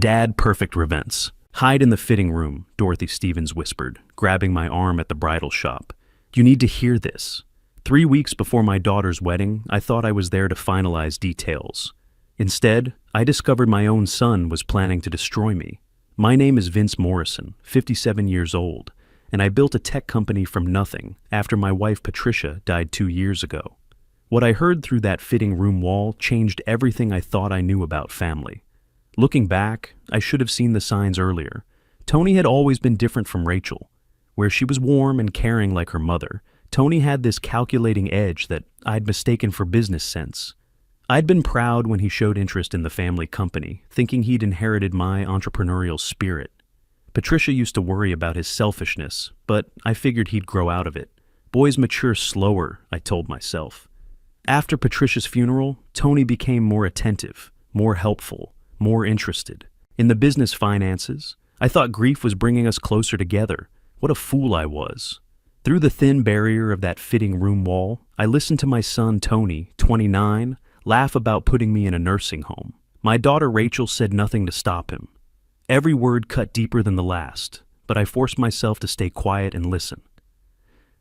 Dad, perfect revents. Hide in the fitting room, Dorothy Stevens whispered, grabbing my arm at the bridal shop. You need to hear this. 3 weeks before my daughter's wedding, I thought I was there to finalize details. Instead, I discovered my own son was planning to destroy me. My name is Vince Morrison, 57 years old, and I built a tech company from nothing after my wife Patricia died 2 years ago. What I heard through that fitting room wall changed everything I thought I knew about family. Looking back, I should have seen the signs earlier. Tony had always been different from Rachel. Where she was warm and caring like her mother, Tony had this calculating edge that I'd mistaken for business sense. I'd been proud when he showed interest in the family company, thinking he'd inherited my entrepreneurial spirit. Patricia used to worry about his selfishness, but I figured he'd grow out of it. Boys mature slower, I told myself. After Patricia's funeral, Tony became more attentive, more helpful, more interested. In the business finances, I thought grief was bringing us closer together. What a fool I was. Through the thin barrier of that fitting room wall, I listened to my son Tony, 29, laugh about putting me in a nursing home. My daughter Rachel said nothing to stop him. Every word cut deeper than the last, but I forced myself to stay quiet and listen.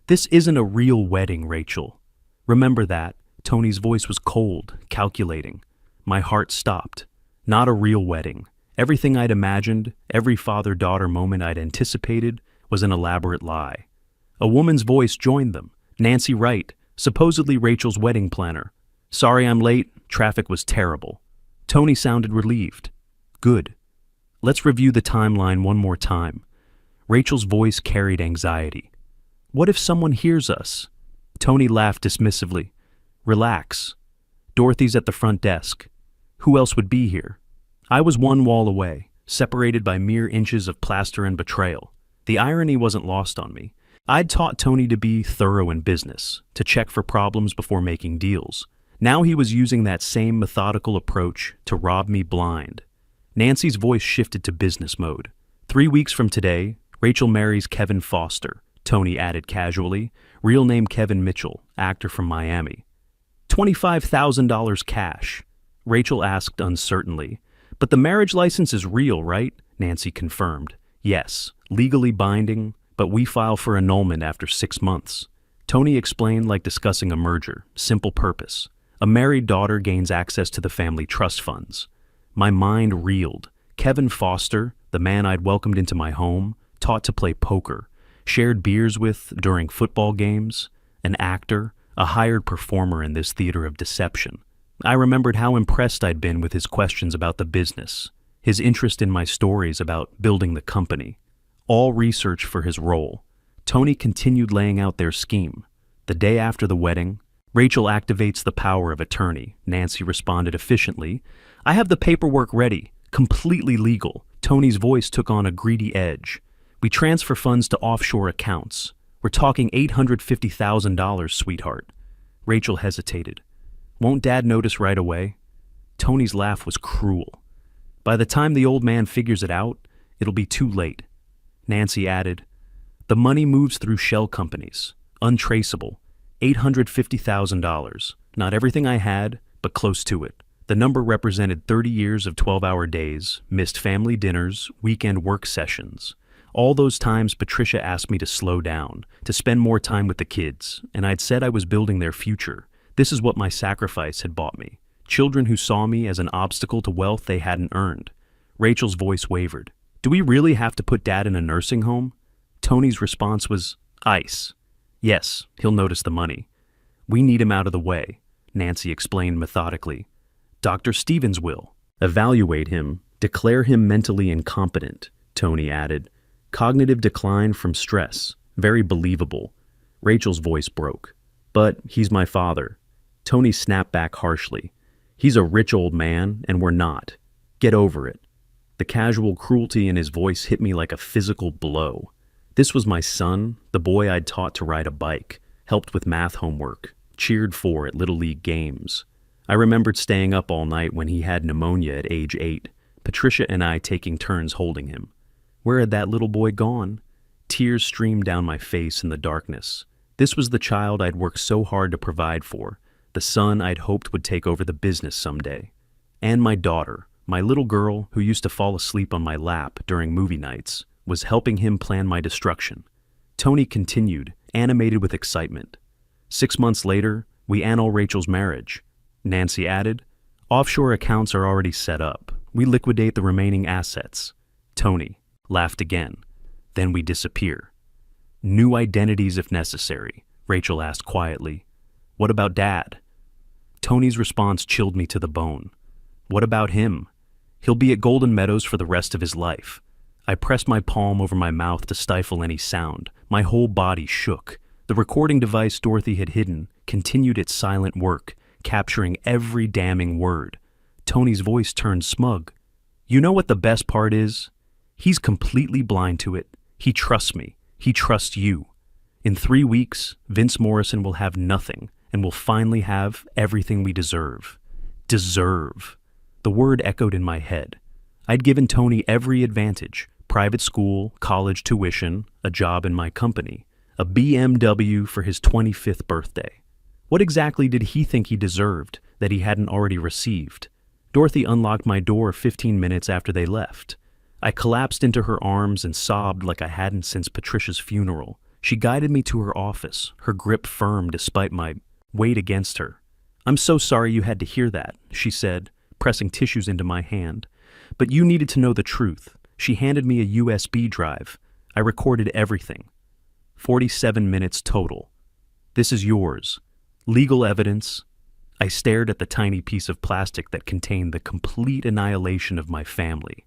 This isn't a real wedding, Rachel. Remember that. Tony's voice was cold, calculating. My heart stopped. Not a real wedding. Everything I'd imagined, every father-daughter moment I'd anticipated, was an elaborate lie. A woman's voice joined them. Nancy Wright, supposedly Rachel's wedding planner. Sorry I'm late, traffic was terrible. Tony sounded relieved. Good. Let's review the timeline one more time. Rachel's voice carried anxiety. What if someone hears us? Tony laughed dismissively. Relax. Dorothy's at the front desk. Who else would be here? I was one wall away, separated by mere inches of plaster and betrayal. The irony wasn't lost on me. I'd taught Tony to be thorough in business, to check for problems before making deals. Now he was using that same methodical approach to rob me blind. Nancy's voice shifted to business mode. 3 weeks from today, Rachel marries Kevin Foster, Tony added casually, real name Kevin Mitchell, actor from Miami. $25,000 cash. Rachel asked uncertainly. But the marriage license is real, right? Nancy confirmed. Yes, legally binding, but we file for annulment after 6 months. Tony explained like discussing a merger, simple purpose. A married daughter gains access to the family trust funds. My mind reeled. Kevin Foster, the man I'd welcomed into my home, taught to play poker, shared beers with during football games, an actor, a hired performer in this theater of deception. I remembered how impressed I'd been with his questions about the business, his interest in my stories about building the company, all research for his role. Tony continued laying out their scheme. The day after the wedding, Rachel activates the power of attorney. Nancy responded efficiently. I have the paperwork ready, completely legal. Tony's voice took on a greedy edge. We transfer funds to offshore accounts. We're talking $850,000, sweetheart. Rachel hesitated. Won't Dad notice right away? Tony's laugh was cruel. By the time the old man figures it out, it'll be too late. Nancy added, the money moves through shell companies, untraceable, $850,000. Not everything I had, but close to it. The number represented 30 years of 12-hour days, missed family dinners, weekend work sessions. All those times Patricia asked me to slow down, to spend more time with the kids, and I'd said I was building their future. This is what my sacrifice had bought me. Children who saw me as an obstacle to wealth they hadn't earned. Rachel's voice wavered. Do we really have to put Dad in a nursing home? Tony's response was, ice. Yes, he'll notice the money. We need him out of the way, Nancy explained methodically. Dr. Stevens will. Evaluate him, declare him mentally incompetent, Tony added. Cognitive decline from stress. Very believable. Rachel's voice broke. But he's my father. Tony snapped back harshly. He's a rich old man, and we're not. Get over it. The casual cruelty in his voice hit me like a physical blow. This was my son, the boy I'd taught to ride a bike, helped with math homework, cheered for at Little League games. I remembered staying up all night when he had pneumonia at age 8, Patricia and I taking turns holding him. Where had that little boy gone? Tears streamed down my face in the darkness. This was the child I'd worked so hard to provide for, the son I'd hoped would take over the business someday. And my daughter, My little girl, who used to fall asleep on my lap during movie nights, was helping him plan my destruction. Tony continued, animated with excitement. 6 months later, we annul Rachel's marriage. Nancy added, offshore accounts are already set up. We liquidate the remaining assets. Tony laughed again. Then we disappear. New identities if necessary, Rachel asked quietly. What about Dad? Tony's response chilled me to the bone. What about him? He'll be at Golden Meadows for the rest of his life. I pressed my palm over my mouth to stifle any sound. My whole body shook. The recording device Dorothy had hidden continued its silent work, capturing every damning word. Tony's voice turned smug. You know what the best part is? He's completely blind to it. He trusts me. He trusts you. In 3 weeks, Vince Morrison will have nothing and will finally have everything we deserve. Deserve. The word echoed in my head. I'd given Tony every advantage: private school, college tuition, a job in my company, a BMW for his 25th birthday. What exactly did he think he deserved that he hadn't already received? Dorothy unlocked my door 15 minutes after they left. I collapsed into her arms and sobbed like I hadn't since Patricia's funeral. She guided me to her office, her grip firm despite my weight against her. I'm so sorry you had to hear that, she said, pressing tissues into my hand. But you needed to know the truth. She handed me a USB drive. I recorded everything. 47 minutes total. This is yours. Legal evidence. I stared at the tiny piece of plastic that contained the complete annihilation of my family.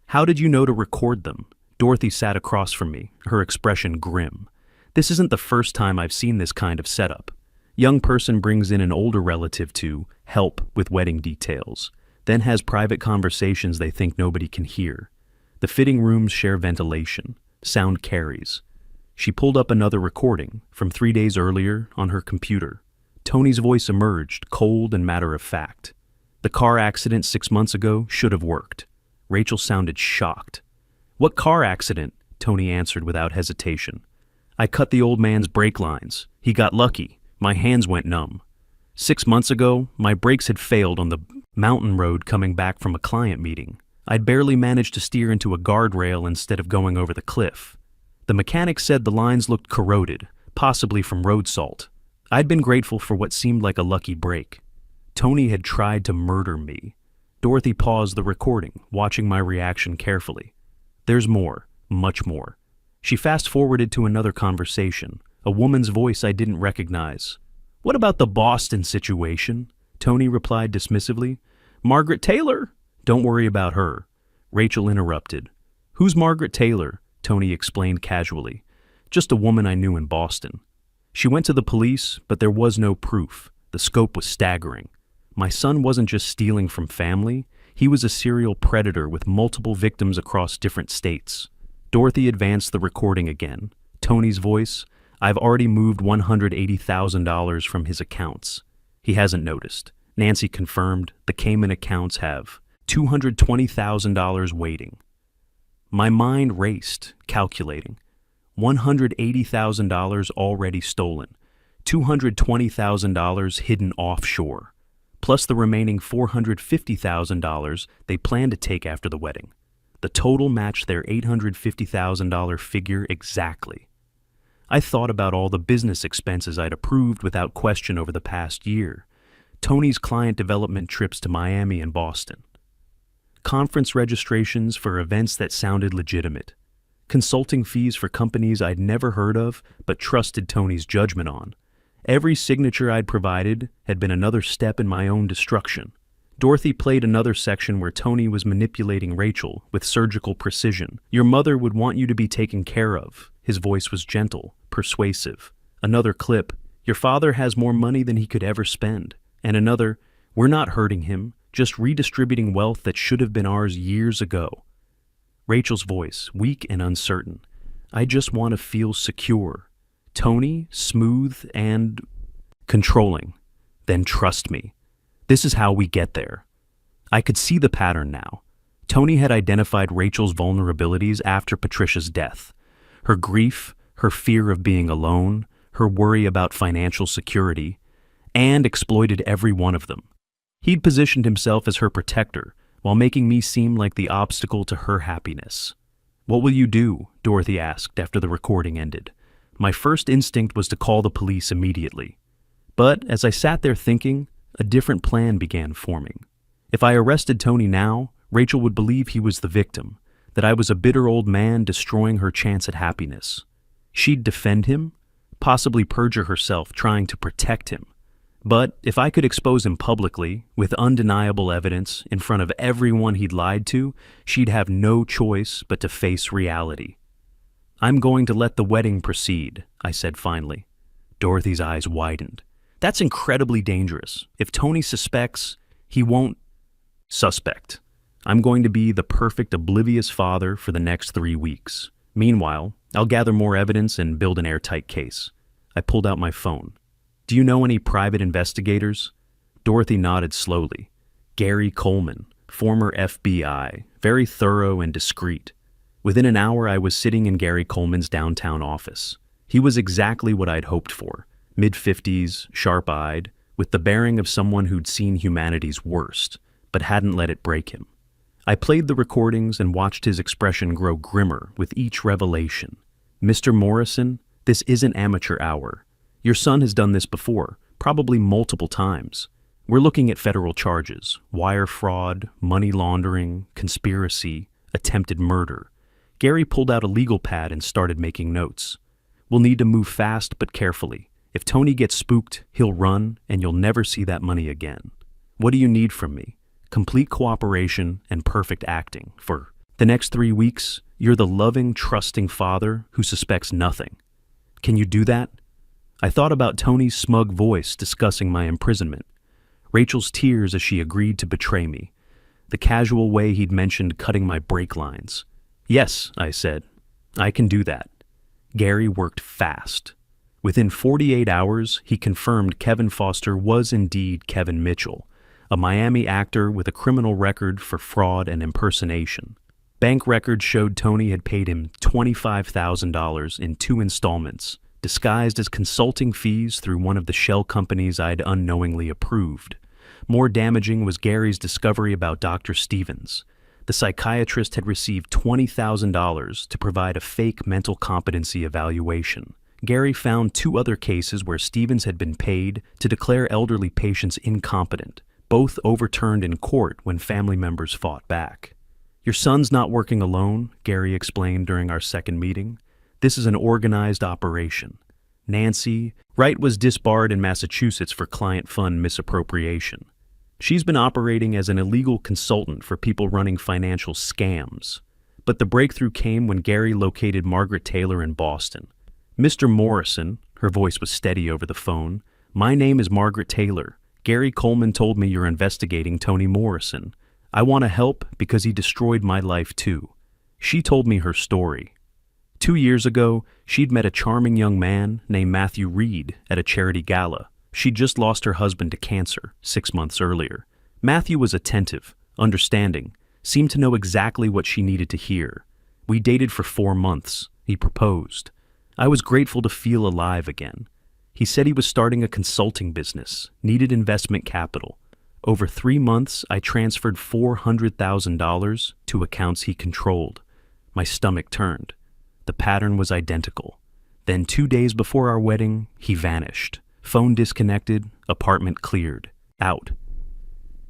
How did you know to record them? Dorothy sat across from me, her expression grim. This isn't the first time I've seen this kind of setup. Young person brings in an older relative to help with wedding details, then has private conversations they think nobody can hear. The fitting rooms share ventilation. Sound carries. She pulled up another recording from 3 days earlier on her computer. Tony's voice emerged, cold and matter-of-fact. The car accident 6 months ago should have worked. Rachel sounded shocked. What car accident? Tony answered without hesitation. I cut the old man's brake lines. He got lucky. My hands went numb. 6 months ago, my brakes had failed on the mountain road coming back from a client meeting. I'd barely managed to steer into a guardrail instead of going over the cliff. The mechanic said the lines looked corroded, possibly from road salt. I'd been grateful for what seemed like a lucky break. Tony had tried to murder me. Dorothy paused the recording, watching my reaction carefully. There's more, much more. She fast-forwarded to another conversation, a woman's voice I didn't recognize. What about the Boston situation? Tony replied dismissively. Margaret Taylor? Don't worry about her. Rachel interrupted. Who's Margaret Taylor? Tony explained casually. Just a woman I knew in Boston. She went to the police, but there was no proof. The scope was staggering. My son wasn't just stealing from family, he was a serial predator with multiple victims across different states. Dorothy advanced the recording again. Tony's voice, I've already moved $180,000 from his accounts. He hasn't noticed. Nancy confirmed the Cayman accounts have $220,000 waiting. My mind raced, calculating. $180,000 already stolen, $220,000 hidden offshore, plus the remaining $450,000 they planned to take after the wedding. The total matched their $850,000 figure exactly. I thought about all the business expenses I'd approved without question over the past year. Tony's client development trips to Miami and Boston. Conference registrations for events that sounded legitimate. Consulting fees for companies I'd never heard of but trusted Tony's judgment on. Every signature I'd provided had been another step in my own destruction. Dorothy played another section where Tony was manipulating Rachel with surgical precision. Your mother would want you to be taken care of. His voice was gentle, persuasive. Another clip, your father has more money than he could ever spend. And another, we're not hurting him, just redistributing wealth that should have been ours years ago. Rachel's voice, weak and uncertain. I just want to feel secure. Tony, smooth and controlling. Then trust me. This is how we get there. I could see the pattern now. Tony had identified Rachel's vulnerabilities after Patricia's death. Her grief, her fear of being alone, her worry about financial security, and exploited every one of them. He'd positioned himself as her protector, while making me seem like the obstacle to her happiness. "What will you do?" Dorothy asked after the recording ended. My first instinct was to call the police immediately. But as I sat there thinking, a different plan began forming. If I arrested Tony now, Rachel would believe he was the victim, that I was a bitter old man destroying her chance at happiness. She'd defend him, possibly perjure herself trying to protect him. But if I could expose him publicly, with undeniable evidence, in front of everyone he'd lied to, she'd have no choice but to face reality. "I'm going to let the wedding proceed," I said finally. Dorothy's eyes widened. "That's incredibly dangerous. If Tony suspects, he won't suspect. I'm going to be the perfect oblivious father for the next 3 weeks. Meanwhile, I'll gather more evidence and build an airtight case." I pulled out my phone. "Do you know any private investigators?" Dorothy nodded slowly. "Gary Coleman, former FBI, very thorough and discreet." Within an hour, I was sitting in Gary Coleman's downtown office. He was exactly what I'd hoped for. Mid-50s, sharp-eyed, with the bearing of someone who'd seen humanity's worst, but hadn't let it break him. I played the recordings and watched his expression grow grimmer with each revelation. "Mr. Morrison, this isn't amateur hour. Your son has done this before, probably multiple times. We're looking at federal charges: wire fraud, money laundering, conspiracy, attempted murder." Gary pulled out a legal pad and started making notes. "We'll need to move fast but carefully. If Tony gets spooked, he'll run, and you'll never see that money again. What do you need from me? Complete cooperation and perfect acting. For the next 3 weeks, you're the loving, trusting father who suspects nothing. Can you do that?" I thought about Tony's smug voice discussing my imprisonment, Rachel's tears as she agreed to betray me, the casual way he'd mentioned cutting my brake lines. "Yes," I said, "I can do that." Gary worked fast. Within 48 hours, he confirmed Kevin Foster was indeed Kevin Mitchell, a Miami actor with a criminal record for fraud and impersonation. Bank records showed Tony had paid him $25,000 in 2 installments, disguised as consulting fees through one of the shell companies I'd unknowingly approved. More damaging was Gary's discovery about Dr. Stevens. The psychiatrist had received $20,000 to provide a fake mental competency evaluation. Gary found 2 other cases where Stevens had been paid to declare elderly patients incompetent, both overturned in court when family members fought back. "Your son's not working alone," Gary explained during our second meeting. "This is an organized operation. Nancy Wright was disbarred in Massachusetts for client fund misappropriation. She's been operating as an illegal consultant for people running financial scams. But the breakthrough came when Gary located Margaret Taylor in Boston. "Mr. Morrison," her voice was steady over the phone, "my name is Margaret Taylor. Gary Coleman told me you're investigating Tony Morrison. I want to help because he destroyed my life too." She told me her story. 2 years ago, she'd met a charming young man named Matthew Reed at a charity gala. She'd just lost her husband to cancer 6 months earlier. Matthew was attentive, understanding, seemed to know exactly what she needed to hear. We dated for 4 months. He proposed. I was grateful to feel alive again. He said he was starting a consulting business, needed investment capital. Over 3 months, I transferred $400,000 to accounts he controlled. My stomach turned. The pattern was identical. Then 2 days before our wedding, he vanished. Phone disconnected, apartment cleared. Out.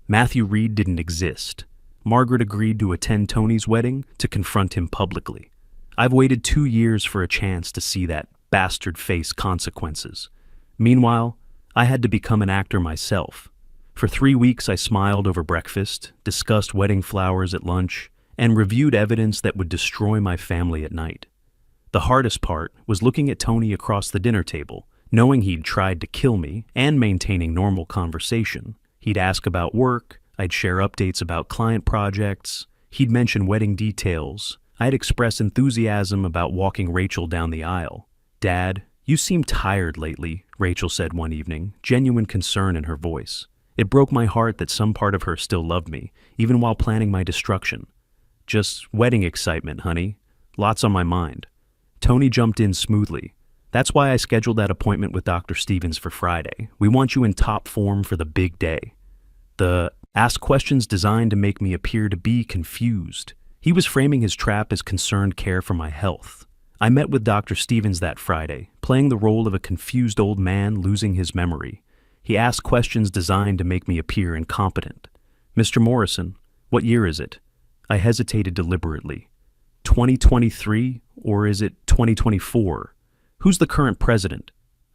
Matthew Reed didn't exist. Margaret agreed to attend Tony's wedding to confront him publicly. I've waited 2 years for a chance to see that bastard face consequences. Meanwhile, I had to become an actor myself. For 3 weeks I smiled over breakfast, discussed wedding flowers at lunch, and reviewed evidence that would destroy my family at night. The hardest part was looking at Tony across the dinner table, knowing he'd tried to kill me and maintaining normal conversation. He'd ask about work, I'd share updates about client projects, he'd mention wedding details, I'd express enthusiasm about walking Rachel down the aisle. "Dad, you seem tired lately," Rachel said one evening, genuine concern in her voice. It broke my heart that some part of her still loved me, even while planning my destruction. "Just wedding excitement, honey. Lots on my mind." Tony jumped in smoothly. "That's why I scheduled that appointment with Dr. Stevens for Friday. We want you in top form for the big day." The Ask questions designed to make me appear to be confused. He was framing his trap as concerned care for my health. I met with Dr. Stevens that Friday, playing the role of a confused old man losing his memory. He asked questions designed to make me appear incompetent. "Mr. Morrison, what year is it?" I hesitated deliberately. 2023, or is it 2024? Who's the current president?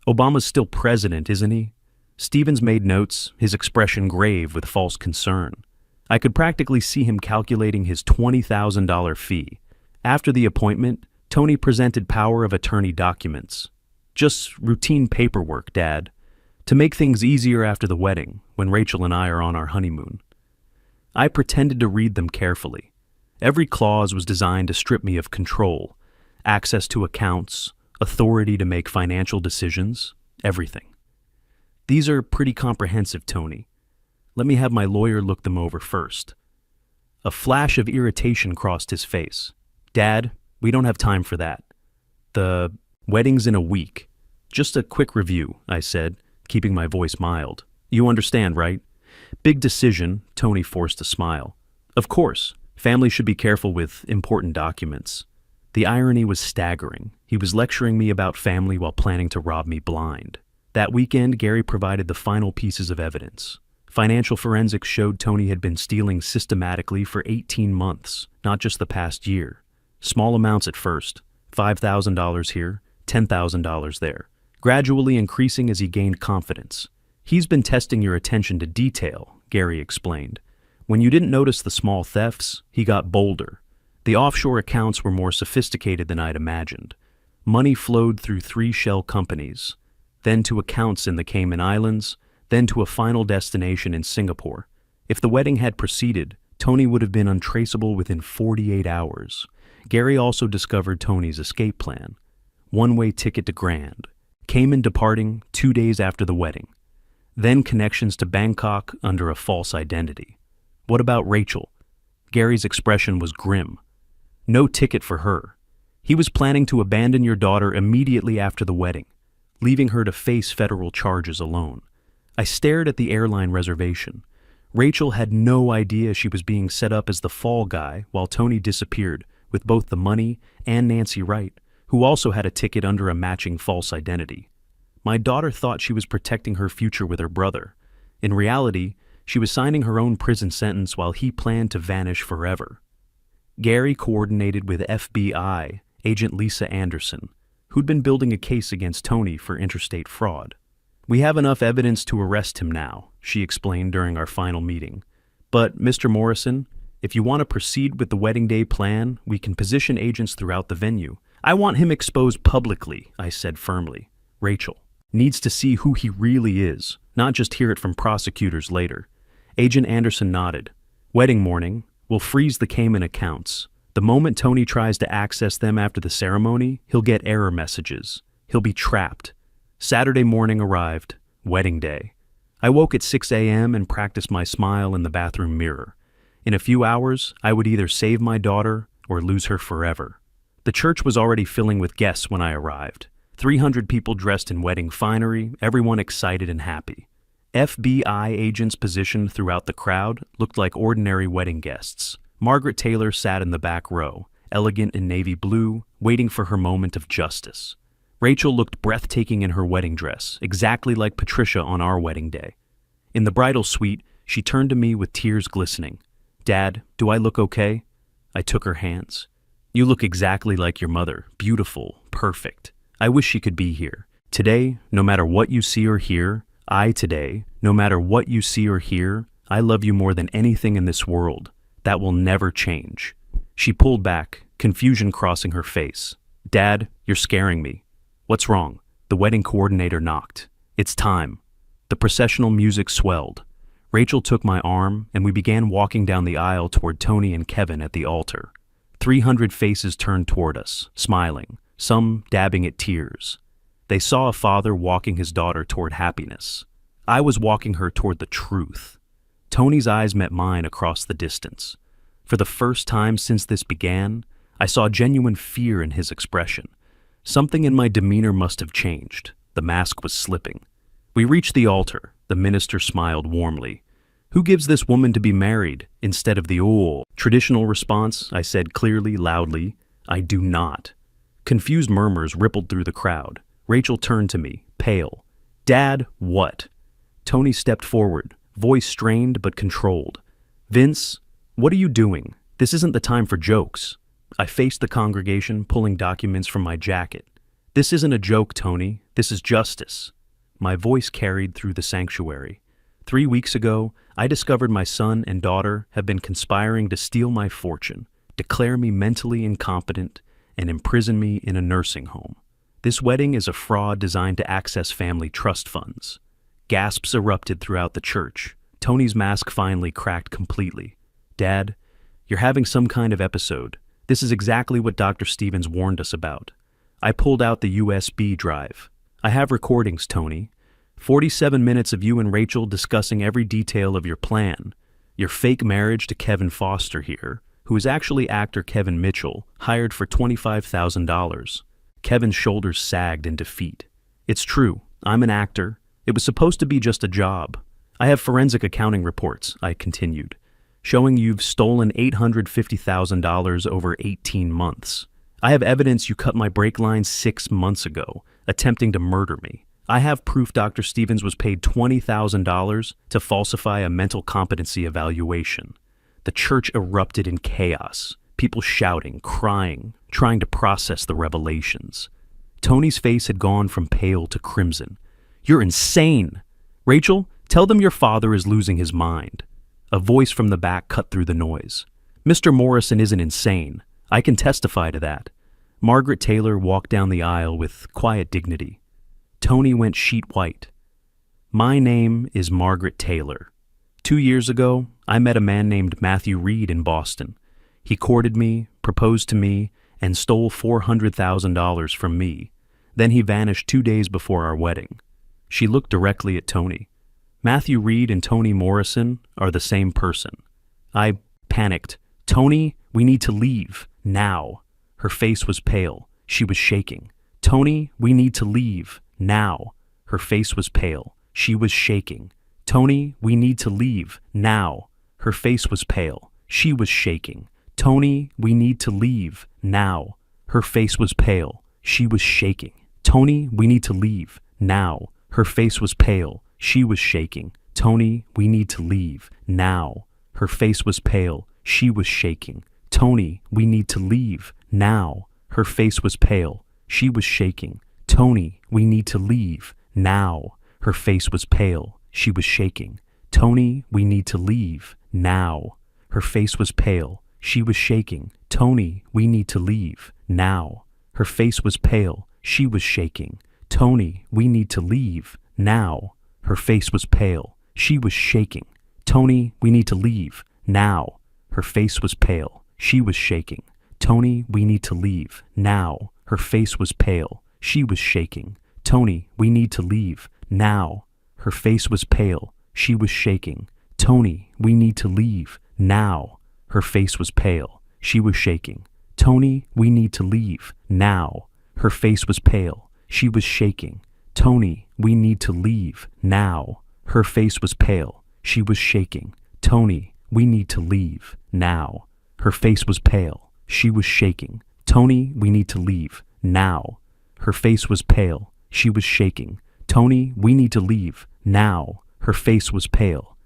Obama's still president, isn't he? Stevens made notes, his expression grave with false concern. I could practically see him calculating his $20,000 fee. After the appointment, Tony presented power of attorney documents. "Just routine paperwork, Dad, to make things easier after the wedding, when Rachel and I are on our honeymoon." I pretended to read them carefully. Every clause was designed to strip me of control, access to accounts, authority to make financial decisions, everything. "These are pretty comprehensive, Tony. Let me have my lawyer look them over first." A flash of irritation crossed his face. "Dad, we don't have time for that. The wedding's in a week. Just a quick review," I said, keeping my voice mild. "You understand, right?" "Big decision," Tony forced a smile. "Of course. Families should be careful with important documents." The irony was staggering. He was lecturing me about family while planning to rob me blind. That weekend, Gary provided the final pieces of evidence. Financial forensics showed Tony had been stealing systematically for 18 months, not just the past year. Small amounts at first, $5,000 here, $10,000 there, gradually increasing as he gained confidence. "He's been testing your attention to detail," Gary explained. "When you didn't notice the small thefts, he got bolder. The offshore accounts were more sophisticated than I'd imagined. Money flowed through 3 shell companies, then to accounts in the Cayman Islands, then to a final destination in Singapore. If the wedding had proceeded, Tony would have been untraceable within 48 hours. Gary also discovered Tony's escape plan. One-way ticket to Grand, Cayman departing 2 days after the wedding. Then connections to Bangkok under a false identity. What about Rachel? Gary's expression was grim. No ticket for her. He was planning to abandon your daughter immediately after the wedding, leaving her to face federal charges alone. I stared at the airline reservation. Rachel had no idea she was being set up as the fall guy while Tony disappeared with both the money and Nancy Wright, who also had a ticket under a matching false identity. My daughter thought she was protecting her future with her brother. In reality, she was signing her own prison sentence while he planned to vanish forever. Gary coordinated with FBI agent Lisa Anderson, who'd been building a case against Tony for interstate fraud. "We have enough evidence to arrest him now," she explained during our final meeting. "But, Mr. Morrison, if you want to proceed with the wedding day plan, we can position agents throughout the venue." "I want him exposed publicly," I said firmly. "Rachel needs to see who he really is, not just hear it from prosecutors later." Agent Anderson nodded. "Wedding morning, we'll freeze the Cayman accounts. The moment Tony tries to access them after the ceremony, he'll get error messages. He'll be trapped." Saturday morning arrived, wedding day. I woke at 6 a.m. and practiced my smile in the bathroom mirror. In a few hours, I would either save my daughter or lose her forever. The church was already filling with guests when I arrived. 300 people dressed in wedding finery, everyone excited and happy. FBI agents positioned throughout the crowd looked like ordinary wedding guests. Margaret Taylor sat in the back row, elegant in navy blue, waiting for her moment of justice. Rachel looked breathtaking in her wedding dress, exactly like Patricia on our wedding day. In the bridal suite, she turned to me with tears glistening. "Dad, do I look okay?" I took her hands. "You look exactly like your mother, beautiful, perfect. I wish she could be here. Today, no matter what you see or hear, no matter what you see or hear, I love you more than anything in this world. That will never change." She pulled back, confusion crossing her face. "Dad, you're scaring me." "What's wrong?" The wedding coordinator knocked. "It's time." The processional music swelled. Rachel took my arm, and we began walking down the aisle toward Tony and Kevin at the altar. 300 faces turned toward us, smiling, some dabbing at tears. They saw a father walking his daughter toward happiness. I was walking her toward the truth. Tony's eyes met mine across the distance. For the first time since this began, I saw genuine fear in his expression. Something in my demeanor must have changed. The mask was slipping. We reached the altar. The minister smiled warmly. Who gives this woman to be married instead of the old traditional response? I said clearly, loudly. I do not. Confused murmurs rippled through the crowd. Rachel turned to me, pale. Dad, what? Tony stepped forward, voice strained but controlled. Vince, what are you doing? This isn't the time for jokes. I faced the congregation, pulling documents from my jacket. This isn't a joke, Tony. This is justice. My voice carried through the sanctuary. 3 weeks ago, I discovered my son and daughter have been conspiring to steal my fortune, declare me mentally incompetent, and imprison me in a nursing home. This wedding is a fraud designed to access family trust funds. Gasps erupted throughout the church. Tony's mask finally cracked completely. Dad, you're having some kind of episode. This is exactly what Dr. Stevens warned us about. I pulled out the USB drive. I have recordings, Tony. 47 minutes of you and Rachel discussing every detail of your plan. Your fake marriage to Kevin Foster here, who is actually actor Kevin Mitchell, hired for $25,000. Kevin's shoulders sagged in defeat. It's true, I'm an actor. It was supposed to be just a job. I have forensic accounting reports, I continued, showing you've stolen $850,000 over 18 months. I have evidence you cut my brake lines 6 months ago, attempting to murder me. I have proof Dr. Stevens was paid $20,000 to falsify a mental competency evaluation. The church erupted in chaos, people shouting, crying, trying to process the revelations. Tony's face had gone from pale to crimson. You're insane! Rachel, tell them your father is losing his mind. A voice from the back cut through the noise. Mr. Morrison isn't insane. I can testify to that. Margaret Taylor walked down the aisle with quiet dignity. Tony went sheet white. My name is Margaret Taylor. 2 years ago, I met a man named Matthew Reed in Boston. He courted me, proposed to me, and stole $400,000 from me. Then he vanished 2 days before our wedding. She looked directly at Tony. Matthew Reed and Tony Morrison are the same person. I panicked. Tony, we need to leave, now. Her face was pale. She was shaking. Tony, we need to leave, now. Her face was pale. She was shaking. Tony, we need to leave, now. Her face was pale. She was shaking. Tony, we need to leave, now. Her face was pale. She was shaking. Tony, we need to leave, now. Her face was pale. She was shaking. Tony, we need to leave, now. Her face was pale. She was shaking. Tony, we need to leave, now. Her face was pale. She was shaking. Tony, we need to leave, now. Her face was pale. She was shaking. Tony, we need to leave, now. Her face was pale. She was shaking. Tony, we need to leave, now. Her face was pale. She was shaking. Tony, we need to leave, now. Her face was pale. She was shaking. Tony, we need to leave, now. Her face was pale. She was shaking. Tony, we need to leave, now. Her face was pale. She was shaking. Tony, we need to leave, now. Her face was pale. She was shaking. Tony, we need to leave, now. Her face was pale. She was shaking. Tony, we need to leave, now. Her face was pale. She was shaking. Tony, we need to leave, now. Her face was pale. She was shaking. Tony, we need to leave, now. Her face was pale. She was shaking. Tony, we need to leave, now. Her face was pale. She was shaking. Tony, we need to leave, now. Her face was pale. She was shaking. Tony, we need to leave, now. Her face was pale.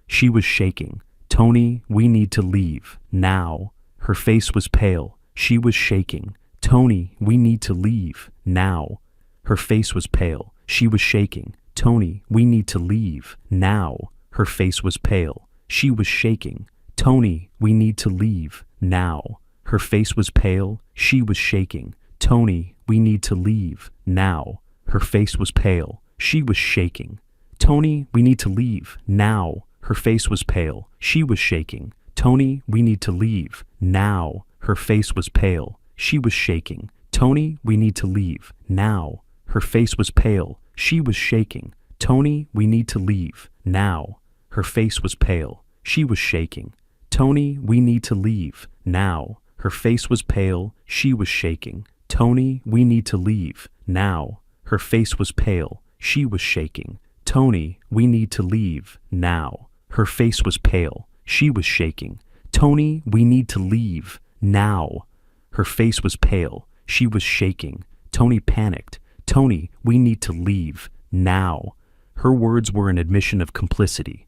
She was shaking. Tony, we need to leave, now. Her face was pale. She was shaking. Tony, we need to leave, now. Her face was pale. She was shaking. Tony, we need to leave, now. Her face was pale. She was shaking. Tony, we need to leave, now. Her face was pale. She was shaking. Tony, we need to leave, now. Her face was pale. She was shaking. Tony, we need to leave, now. Her face was pale. She was shaking. Tony, we need to leave, now. Her face was pale. She was shaking. Tony, we need to leave, now. Her face was pale. She was shaking. Tony, we need to leave, now. Her face was pale. She was shaking. Tony, we need to leave, now. Her face was pale. She was shaking. Tony, we need to leave, now. Her face was pale. She was shaking. "Tony, we need to leave. Now." Her face was pale. She was shaking. Tony panicked. "Tony, we need to leave. Now." Her words were an admission of complicity.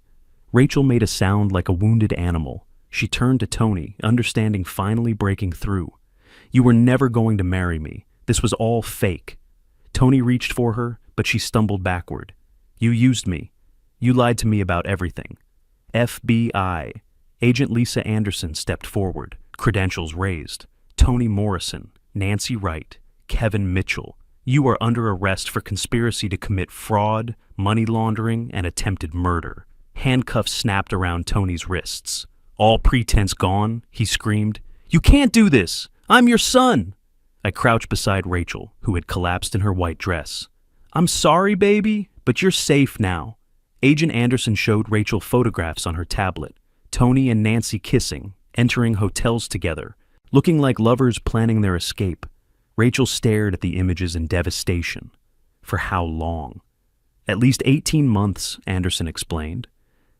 Rachel made a sound like a wounded animal. She turned to Tony, understanding finally breaking through. "You were never going to marry me. This was all fake." Tony reached for her, but she stumbled backward. "You used me. You lied to me about everything." FBI. Agent Lisa Anderson stepped forward, credentials raised. "Tony Morrison, Nancy Wright, Kevin Mitchell, you are under arrest for conspiracy to commit fraud, money laundering, and attempted murder." Handcuffs snapped around Tony's wrists. "All pretense gone," he screamed. "You can't do this! I'm your son!" I crouched beside Rachel, who had collapsed in her white dress. "I'm sorry, baby, but you're safe now." Agent Anderson showed Rachel photographs on her tablet. Tony and Nancy kissing, entering hotels together, looking like lovers planning their escape. Rachel stared at the images in devastation. For how long? "At least 18 months, Anderson explained.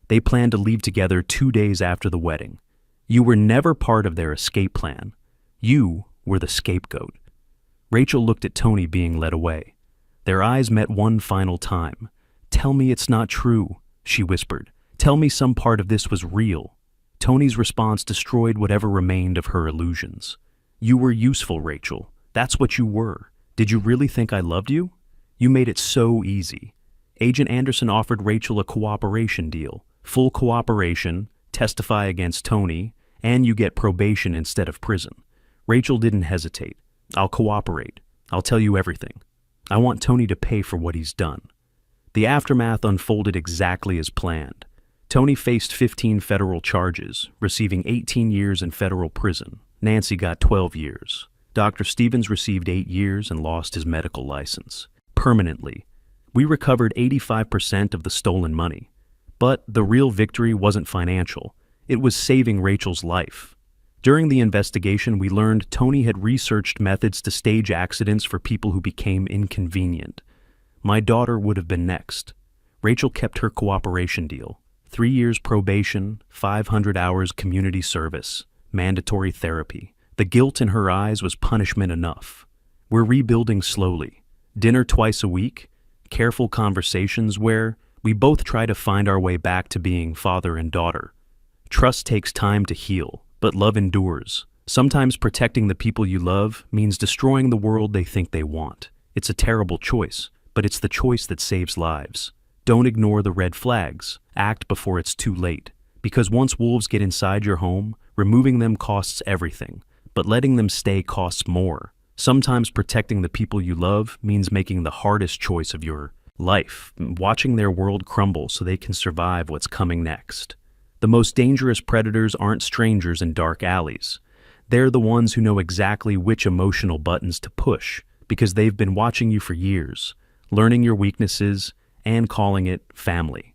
They planned to leave together 2 days after the wedding. You were never part of their escape plan. You were the scapegoat." Rachel looked at Tony being led away. Their eyes met one final time. "Tell me it's not true," she whispered. "Tell me some part of this was real." Tony's response destroyed whatever remained of her illusions. "You were useful, Rachel. That's what you were. Did you really think I loved you? You made it so easy." Agent Anderson offered Rachel a cooperation deal. Full cooperation, testify against Tony, and you get probation instead of prison. Rachel didn't hesitate. "I'll cooperate. I'll tell you everything. I want Tony to pay for what he's done." The aftermath unfolded exactly as planned. Tony faced 15 federal charges, receiving 18 years in federal prison. Nancy got 12 years. Dr. Stevens received 8 years and lost his medical license. Permanently. We recovered 85% of the stolen money. But the real victory wasn't financial. It was saving Rachel's life. During the investigation, we learned Tony had researched methods to stage accidents for people who became inconvenient. My daughter would have been next. Rachel kept her cooperation deal. 3 years probation, 500 hours community service, mandatory therapy. The guilt in her eyes was punishment enough. We're rebuilding slowly. Dinner twice a week, careful conversations where we both try to find our way back to being father and daughter. Trust takes time to heal, but love endures. Sometimes protecting the people you love means destroying the world they think they want. It's a terrible choice, but it's the choice that saves lives. Don't ignore the red flags. Act before it's too late. Because once wolves get inside your home, removing them costs everything, but letting them stay costs more. Sometimes protecting the people you love means making the hardest choice of your life, watching their world crumble so they can survive what's coming next. The most dangerous predators aren't strangers in dark alleys. They're the ones who know exactly which emotional buttons to push because they've been watching you for years, learning your weaknesses, and calling it family.